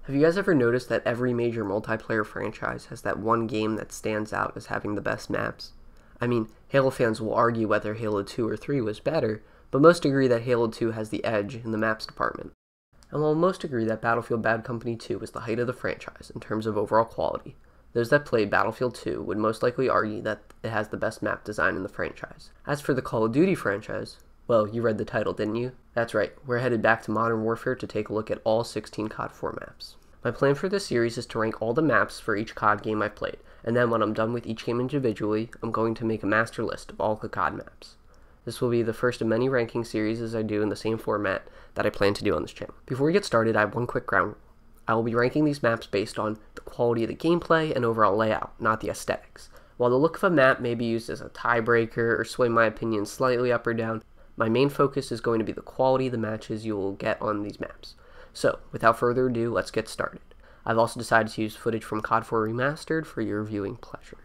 Have you guys ever noticed that every major multiplayer franchise has that one game that stands out as having the best maps? I mean, Halo fans will argue whether Halo 2 or 3 was better, but most agree that Halo 2 has the edge in the maps department. And while most agree that Battlefield Bad Company 2 was the height of the franchise in terms of overall quality, those that played Battlefield 2 would most likely argue that it has the best map design in the franchise. As for the Call of Duty franchise, well, you read the title, didn't you? That's right, we're headed back to Modern Warfare to take a look at all 16 COD 4 maps. My plan for this series is to rank all the maps for each COD game I've played, and then when I'm done with each game individually, I'm going to make a master list of all the COD maps. This will be the first of many ranking series as I do in the same format that I plan to do on this channel. Before we get started, I have one quick ground rule. I will be ranking these maps based on the quality of the gameplay and overall layout, not the aesthetics. While the look of a map may be used as a tiebreaker or sway my opinion slightly up or down, my main focus is going to be the quality of the matches you will get on these maps. So, without further ado, let's get started. I've also decided to use footage from COD 4 Remastered for your viewing pleasure.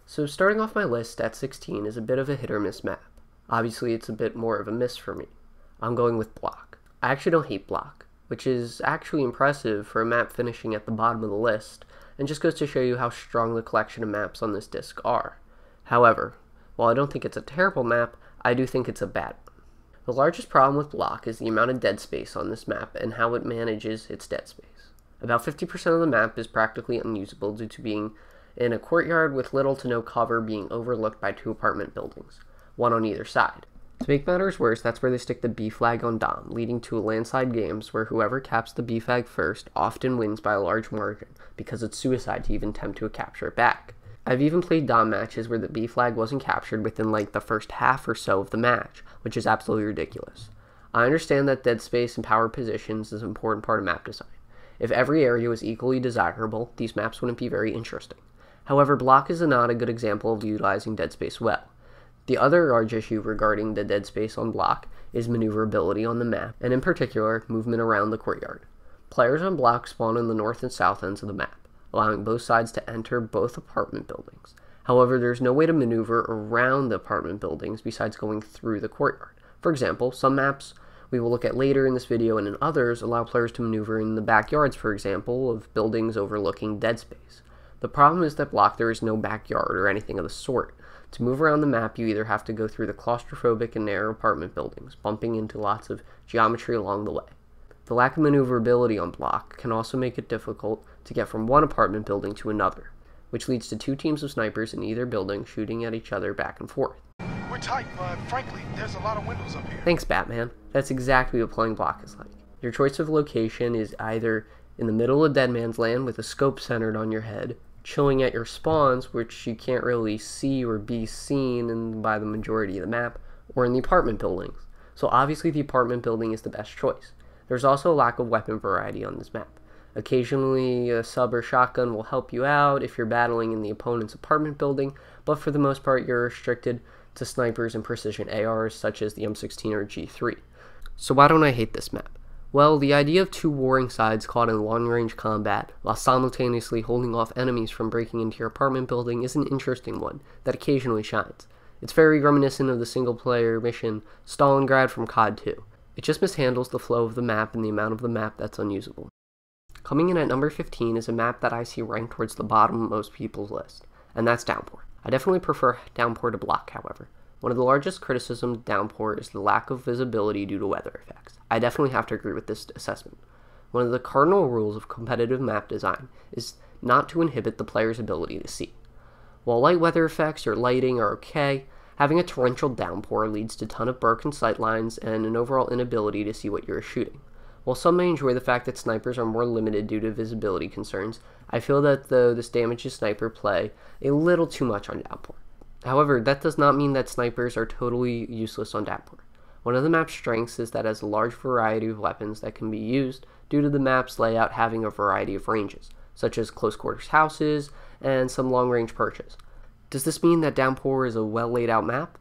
So starting off my list at 16 is a bit of a hit or miss map. Obviously it's a bit more of a miss for me. I'm going with BLOC. I actually don't hate BLOC, which is actually impressive for a map finishing at the bottom of the list, and just goes to show you how strong the collection of maps on this disc are. However, while I don't think it's a terrible map, I do think it's a bad one. The largest problem with BLOC is the amount of dead space on this map and how it manages its dead space. About 50% of the map is practically unusable due to being in a courtyard with little to no cover being overlooked by 2 apartment buildings, one on either side. To make matters worse, that's where they stick the B flag on Dom, leading to landslide games where whoever caps the B flag first often wins by a large margin because it's suicide to even attempt to capture it back. I've even played Dom matches where the B flag wasn't captured within like the first half or so of the match, which is absolutely ridiculous. I understand that dead space and power positions is an important part of map design. If every area was equally desirable, these maps wouldn't be very interesting. However, BLOC is not a good example of utilizing dead space well. The other large issue regarding the dead space on BLOC is maneuverability on the map, and in particular, movement around the courtyard. Players on BLOC spawn in the north and south ends of the map, allowing both sides to enter both apartment buildings. However, there's no way to maneuver around the apartment buildings besides going through the courtyard. For example, some maps we will look at later in this video and in others allow players to maneuver in the backyards, for example, of buildings overlooking dead space. The problem is that BLOC there is no backyard or anything of the sort. To move around the map, you either have to go through the claustrophobic and narrow apartment buildings, bumping into lots of geometry along the way. The lack of maneuverability on BLOC can also make it difficult to get from one apartment building to another, which leads to 2 teams of snipers in either building shooting at each other back and forth. We're tight, but frankly, there's a lot of windows up here. Thanks, Batman. That's exactly what playing BLOC is like. Your choice of location is either in the middle of Dead Man's Land with a scope centered on your head, chilling at your spawns, which you can't really see or be seen by the majority of the map, or in the apartment buildings. So obviously the apartment building is the best choice. There's also a lack of weapon variety on this map. Occasionally a sub or shotgun will help you out if you're battling in the opponent's apartment building, but for the most part you're restricted to snipers and precision ARs such as the M16 or G3. So why don't I hate this map? Well, the idea of 2 warring sides caught in long-range combat while simultaneously holding off enemies from breaking into your apartment building is an interesting one that occasionally shines. It's very reminiscent of the single-player mission Stalingrad from COD 2. It just mishandles the flow of the map and the amount of the map that's unusable. Coming in at number 15 is a map that I see ranked towards the bottom of most people's list, and that's Downpour. I definitely prefer Downpour to BLOC, however. One of the largest criticisms of Downpour is the lack of visibility due to weather effects. I definitely have to agree with this assessment. One of the cardinal rules of competitive map design is not to inhibit the player's ability to see. While light weather effects or lighting are okay, having a torrential downpour leads to a ton of broken sightlines and an overall inability to see what you're shooting. While some may enjoy the fact that snipers are more limited due to visibility concerns, I feel that though this damages sniper play a little too much on Downpour. However, that does not mean that snipers are totally useless on Downpour. One of the map's strengths is that it has a large variety of weapons that can be used due to the map's layout having a variety of ranges, such as close quarters houses and some long range perches. Does this mean that Downpour is a well laid out map?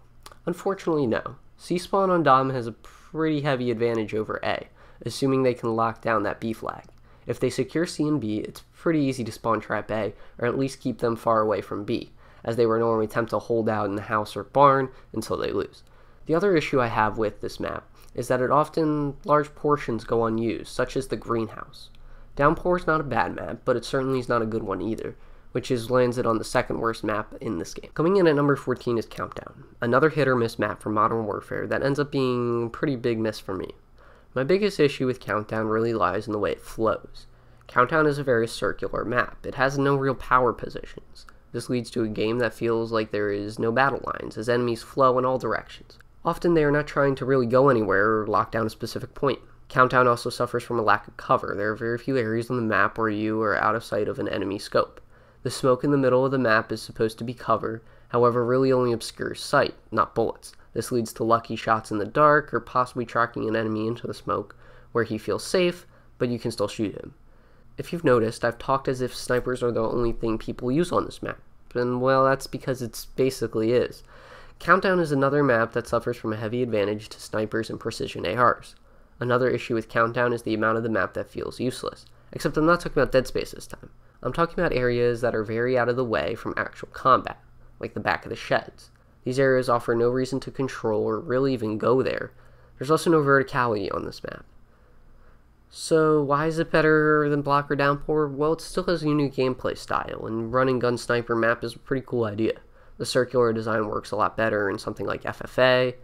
Unfortunately no. C-spawn on Dom has a pretty heavy advantage over A, assuming they can lock down that B flag. If they secure C and B, it's pretty easy to spawn trap A, or at least keep them far away from B, as they would normally attempt to hold out in the house or barn until they lose. The other issue I have with this map is that often large portions go unused, such as the greenhouse. Downpour is not a bad map, but it certainly is not a good one either, which lands it on the second worst map in this game. Coming in at number 14 is Countdown, another hit or miss map from Modern Warfare that ends up being a pretty big miss for me. My biggest issue with Countdown really lies in the way it flows. Countdown is a very circular map. It has no real power positions. This leads to a game that feels like there is no battle lines, as enemies flow in all directions. Often they are not trying to really go anywhere or lock down a specific point. Countdown also suffers from a lack of cover. There are very few areas on the map where you are out of sight of an enemy scope. The smoke in the middle of the map is supposed to be cover, however really only obscures sight, not bullets. This leads to lucky shots in the dark, or possibly tracking an enemy into the smoke, where he feels safe, but you can still shoot him. If you've noticed, I've talked as if snipers are the only thing people use on this map, and well, that's because it basically is. Countdown is another map that suffers from a heavy advantage to snipers and precision ARs. Another issue with Countdown is the amount of the map that feels useless, except I'm not talking about dead space this time. I'm talking about areas that are very out of the way from actual combat, like the back of the sheds. These areas offer no reason to control or really even go there. There's also no verticality on this map. So why is it better than BLOC or Downpour? Well, it still has a unique gameplay style, and running gun sniper map is a pretty cool idea. The circular design works a lot better in something like FFA,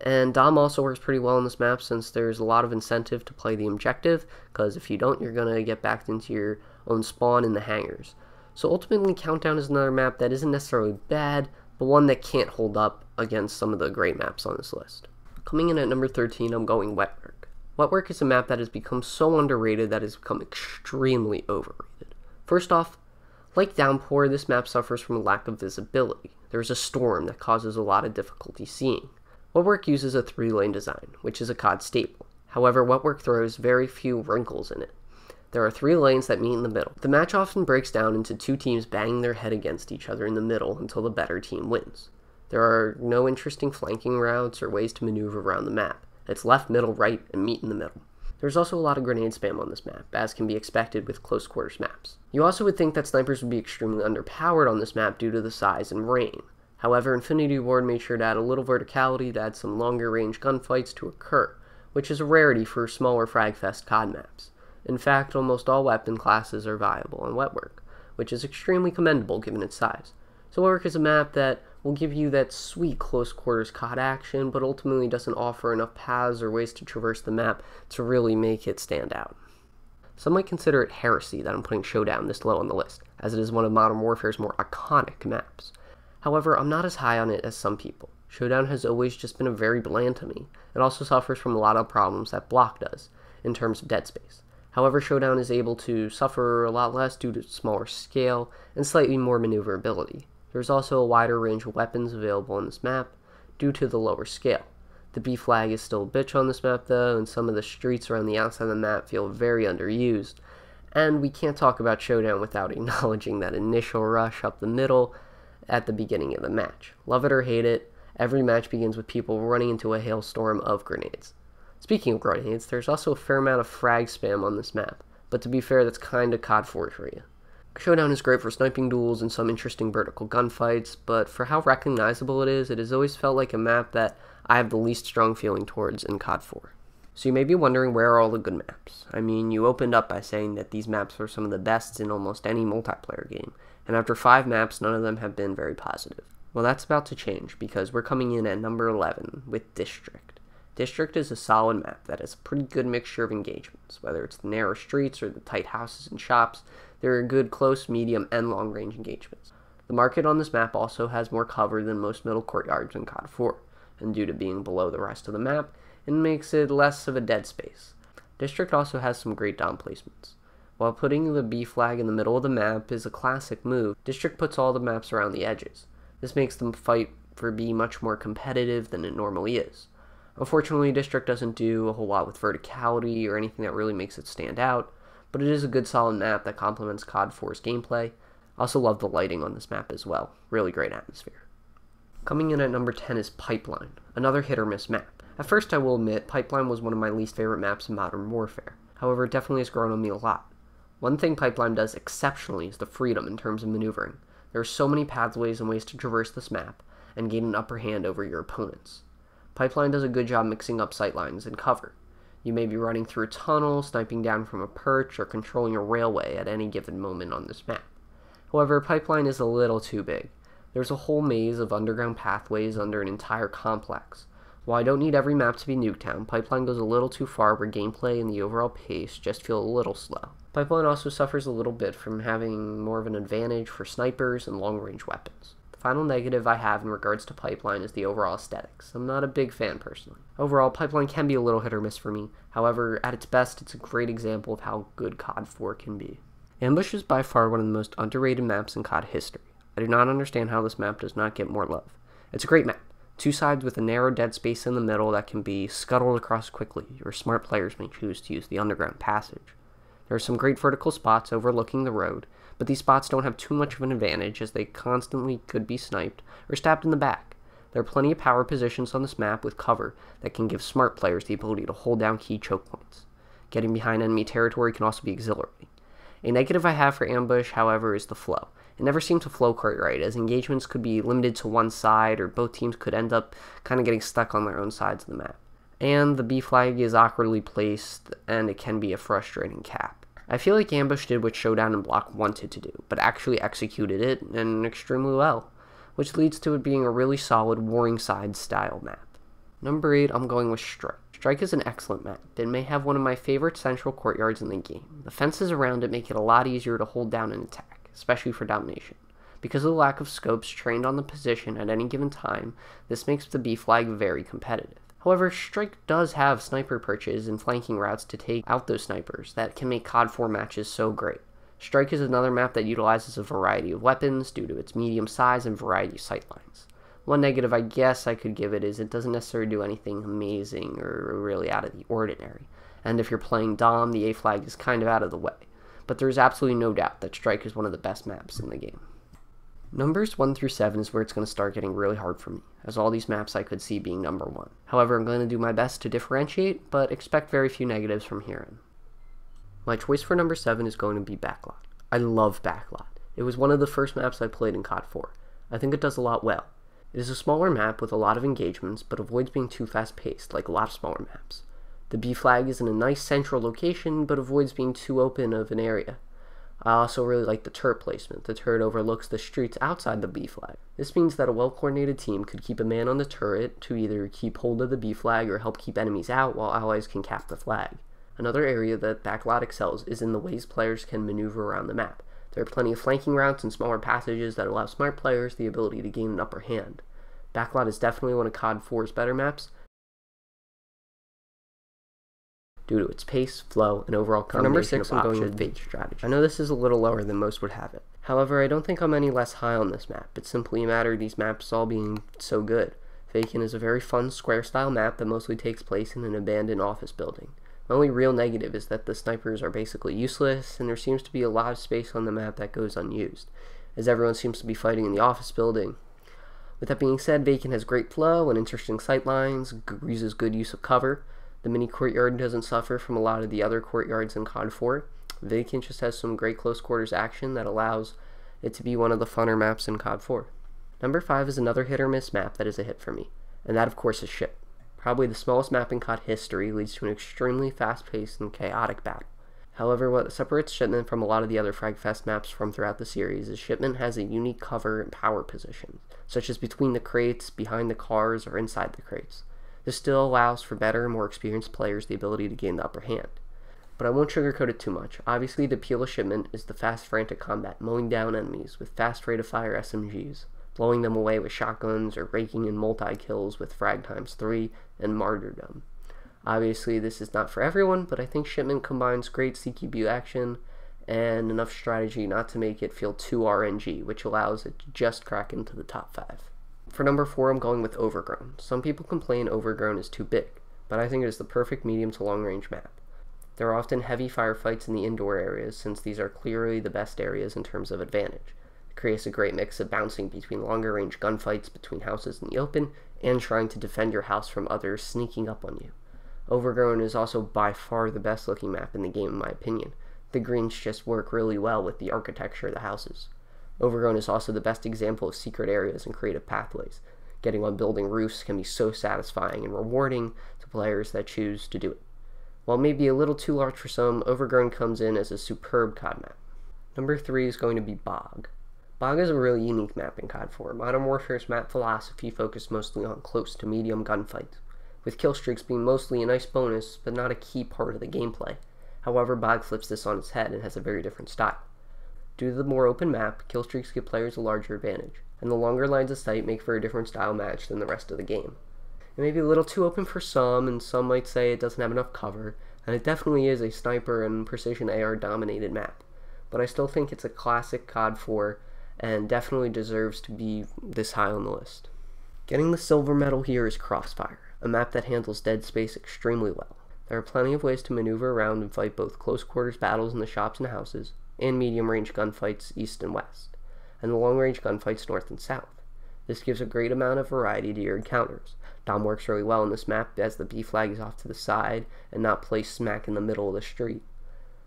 and Dom also works pretty well on this map since there's a lot of incentive to play the objective, because if you don't, you're going to get backed into your own spawn in the hangars. So ultimately, Countdown is another map that isn't necessarily bad, but one that can't hold up against some of the great maps on this list. Coming in at number 13, I'm going Wetwork. Wetwork is a map that has become so underrated that it has become extremely overrated. First off, like Downpour, this map suffers from a lack of visibility. There's a storm that causes a lot of difficulty seeing. Wetwork uses a 3-lane design, which is a COD staple. However, Wetwork throws very few wrinkles in it. There are 3 lanes that meet in the middle. The match often breaks down into 2 teams banging their head against each other in the middle until the better team wins. There are no interesting flanking routes or ways to maneuver around the map. It's left, middle, right, and meet in the middle. There's also a lot of grenade spam on this map, as can be expected with close quarters maps. You also would think that snipers would be extremely underpowered on this map due to the size and rain. However, Infinity Ward made sure to add a little verticality to add some longer range gunfights to occur, which is a rarity for smaller fragfest COD maps. In fact, almost all weapon classes are viable on Wetwork, which is extremely commendable given its size. So Wetwork is a map that will give you that sweet close quarters COD action, but ultimately doesn't offer enough paths or ways to traverse the map to really make it stand out. Some might consider it heresy that I'm putting Showdown this low on the list, as it is one of Modern Warfare's more iconic maps. However, I'm not as high on it as some people. Showdown has always just been very bland to me. It also suffers from a lot of problems that BLOC does, in terms of dead space. However, Showdown is able to suffer a lot less due to smaller scale and slightly more maneuverability. There's also a wider range of weapons available on this map due to the lower scale. The B flag is still a bitch on this map though, and some of the streets around the outside of the map feel very underused. And we can't talk about Showdown without acknowledging that initial rush up the middle at the beginning of the match. Love it or hate it, every match begins with people running into a hailstorm of grenades. Speaking of grenades, there's also a fair amount of frag spam on this map, but to be fair, that's kinda COD 4 for you. Showdown is great for sniping duels and some interesting vertical gunfights, but for how recognizable it has always felt like a map that I have the least strong feeling towards in COD 4. So you may be wondering, where are all the good maps? I mean, you opened up by saying that these maps are some of the best in almost any multiplayer game, and after 5 maps, none of them have been very positive. Well, that's about to change, because we're coming in at number 11 with District. District is a solid map that has a pretty good mixture of engagements. Whether it's the narrow streets or the tight houses and shops, there are good close, medium, and long-range engagements. The market on this map also has more cover than most middle courtyards in COD 4, and due to being below the rest of the map, it makes it less of a dead space. District also has some great dom placements. While putting the B flag in the middle of the map is a classic move, District puts all the maps around the edges. This makes the fight for B much more competitive than it normally is. Unfortunately, District doesn't do a whole lot with verticality or anything that really makes it stand out, but it is a good solid map that complements COD 4's gameplay. I also love the lighting on this map as well. Really great atmosphere. Coming in at number 10 is Pipeline, another hit or miss map. At first I will admit, Pipeline was one of my least favorite maps in Modern Warfare. However, it definitely has grown on me a lot. One thing Pipeline does exceptionally is the freedom in terms of maneuvering. There are so many pathways and ways to traverse this map and gain an upper hand over your opponents. Pipeline does a good job mixing up sightlines and cover. You may be running through a tunnel, sniping down from a perch, or controlling a railway at any given moment on this map. However, Pipeline is a little too big. There's a whole maze of underground pathways under an entire complex. While I don't need every map to be Nuketown, Pipeline goes a little too far where gameplay and the overall pace just feel a little slow. Pipeline also suffers a little bit from having more of an advantage for snipers and long-range weapons. The final negative I have in regards to Pipeline is the overall aesthetics. I'm not a big fan personally. Overall, Pipeline can be a little hit or miss for me. However, at its best, it's a great example of how good COD 4 can be. Ambush is by far one of the most underrated maps in COD history. I do not understand how this map does not get more love. It's a great map. Two sides with a narrow dead space in the middle that can be scuttled across quickly, or smart players may choose to use the underground passage. There are some great vertical spots overlooking the road, but these spots don't have too much of an advantage as they constantly could be sniped or stabbed in the back. There are plenty of power positions on this map with cover that can give smart players the ability to hold down key choke points. Getting behind enemy territory can also be exhilarating. A negative I have for Ambush, however, is the flow. It never seemed to flow quite right, as engagements could be limited to one side, or both teams could end up kind of getting stuck on their own sides of the map. And the B flag is awkwardly placed, and it can be a frustrating cap. I feel like Ambush did what SHOWDOWN and BLOC wanted to do, but actually executed it, and extremely well, which leads to it being a really solid Warring Sides style map. Number 8, I'm going with Strike. Strike is an excellent map. It may have one of my favorite central courtyards in the game. The fences around it make it a lot easier to hold down an attack, especially for domination. Because of the lack of scopes trained on the position at any given time, this makes the B flag very competitive. However, Strike does have sniper perches and flanking routes to take out those snipers that can make COD 4 matches so great. Strike is another map that utilizes a variety of weapons due to its medium size and variety of sightlines. One negative I guess I could give it is it doesn't necessarily do anything amazing or really out of the ordinary. And if you're playing Dom, the A flag is kind of out of the way. But there's absolutely no doubt that Strike is one of the best maps in the game. Numbers 1 through 7 is where it's going to start getting really hard for me, as all these maps I could see being number 1. However, I'm going to do my best to differentiate, but expect very few negatives from here on. My choice for number 7 is going to be BACKLOT. I love BACKLOT. It was one of the first maps I played in COD 4. I think it does a lot well. It is a smaller map with a lot of engagements, but avoids being too fast-paced, like a lot of smaller maps. The B flag is in a nice central location, but avoids being too open of an area. I also really like the turret placement. The turret overlooks the streets outside the B flag. This means that a well-coordinated team could keep a man on the turret to either keep hold of the B flag or help keep enemies out while allies can cap the flag. Another area that BACKLOT excels is in the ways players can maneuver around the map. There are plenty of flanking routes and smaller passages that allow smart players the ability to gain an upper hand. BACKLOT is definitely one of COD 4's better maps due to its pace, flow, and overall combination. Number 6, I'm going with bait strategy. I know this is a little lower than most would have it. However, I don't think I'm any less high on this map. It's simply a matter of these maps all being so good. Vacant is a very fun square-style map that mostly takes place in an abandoned office building. My only real negative is that the snipers are basically useless, and there seems to be a lot of space on the map that goes unused, as everyone seems to be fighting in the office building. With that being said, Vacant has great flow and interesting sightlines, uses good use of cover. The mini courtyard doesn't suffer from a lot of the other courtyards in COD 4. Vacant just has some great close quarters action that allows it to be one of the funner maps in COD 4. Number 5 is another hit or miss map that is a hit for me, and that of course is Ship. Probably the smallest map in COD history, leads to an extremely fast-paced and chaotic battle. However, what separates Shipment from a lot of the other Fragfest maps from throughout the series is Shipment has a unique cover and power position, such as between the crates, behind the cars, or inside the crates. This still allows for better and more experienced players the ability to gain the upper hand. But I won't sugarcoat it too much. Obviously, the appeal of Shipment is the fast, frantic combat, mowing down enemies with fast rate-of-fire SMGs, blowing them away with shotguns, or raking in multi-kills with Frag times 3 and Martyrdom. Obviously, this is not for everyone, but I think Shipment combines great CQB action and enough strategy not to make it feel too RNG, which allows it to just crack into the top 5. For number 4, I'm going with Overgrown. Some people complain Overgrown is too big, but I think it is the perfect medium to long-range map. There are often heavy firefights in the indoor areas, since these are clearly the best areas in terms of advantage. It creates a great mix of bouncing between longer-range gunfights between houses in the open, and trying to defend your house from others sneaking up on you. Overgrown is also by far the best looking map in the game in my opinion. The greens just work really well with the architecture of the houses. Overgrown is also the best example of secret areas and creative pathways. Getting on building roofs can be so satisfying and rewarding to players that choose to do it. While maybe a little too large for some, Overgrown comes in as a superb COD map. Number 3 is going to be BOG. BOG is a really unique map in COD 4. Modern Warfare's map philosophy focused mostly on close to medium gunfights, with kill streaks being mostly a nice bonus, but not a key part of the gameplay. However, BOG flips this on its head and has a very different style. Due to the more open map, kill streaks give players a larger advantage, and the longer lines of sight make for a different style match than the rest of the game. It may be a little too open for some, and some might say it doesn't have enough cover, and it definitely is a sniper and precision AR dominated map. But I still think it's a classic COD 4, and definitely deserves to be this high on the list. Getting the silver medal here is CROSSFIRE, a map that handles dead space extremely well. There are plenty of ways to maneuver around and fight both close quarters battles in the shops and houses, and medium range gunfights east and west, and the long range gunfights north and south. This gives a great amount of variety to your encounters. Dom works really well in this map as the B flag is off to the side and not placed smack in the middle of the street.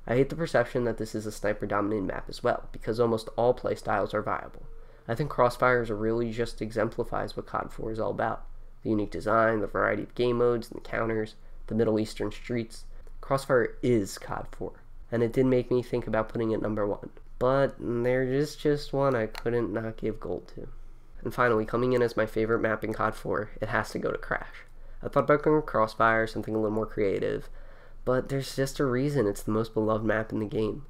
I hate the perception that this is a sniper dominated map as well, because almost all playstyles are viable. I think CROSSFIRE really just exemplifies what COD 4 is all about. The unique design, the variety of game modes and encounters, the Middle Eastern streets. CROSSFIRE is COD 4, and it did make me think about putting it number 1. But there is just one I couldn't not give gold to. And finally, coming in as my favorite map in COD 4, it has to go to Crash. I thought about going with CROSSFIRE, something a little more creative, but there's just a reason it's the most beloved map in the game.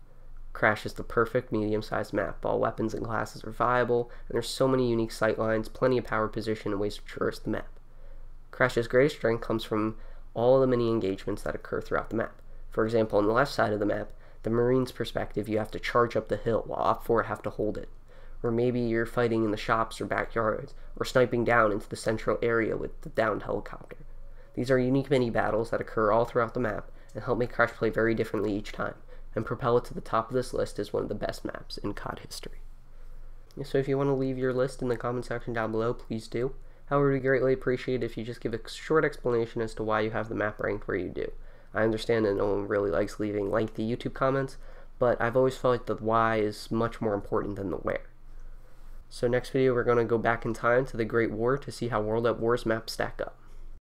Crash is the perfect medium-sized map. All weapons and classes are viable, and there's so many unique sightlines, plenty of power position, and ways to traverse the map. Crash's greatest strength comes from all of the mini engagements that occur throughout the map. For example, on the left side of the map, the Marine's perspective, you have to charge up the hill, while Op 4 have to hold it. Or maybe you're fighting in the shops or backyards, or sniping down into the central area with the downed helicopter. These are unique mini-battles that occur all throughout the map, and help make Crash play very differently each time, and propel it to the top of this list as one of the best maps in COD history. So if you want to leave your list in the comment section down below, please do. However, we greatly appreciate it if you just give a short explanation as to why you have the map ranked where you do. I understand that no one really likes leaving lengthy YouTube comments, but I've always felt like the why is much more important than the where. So next video we're going to go back in time to the Great War to see how World at War's maps stack up.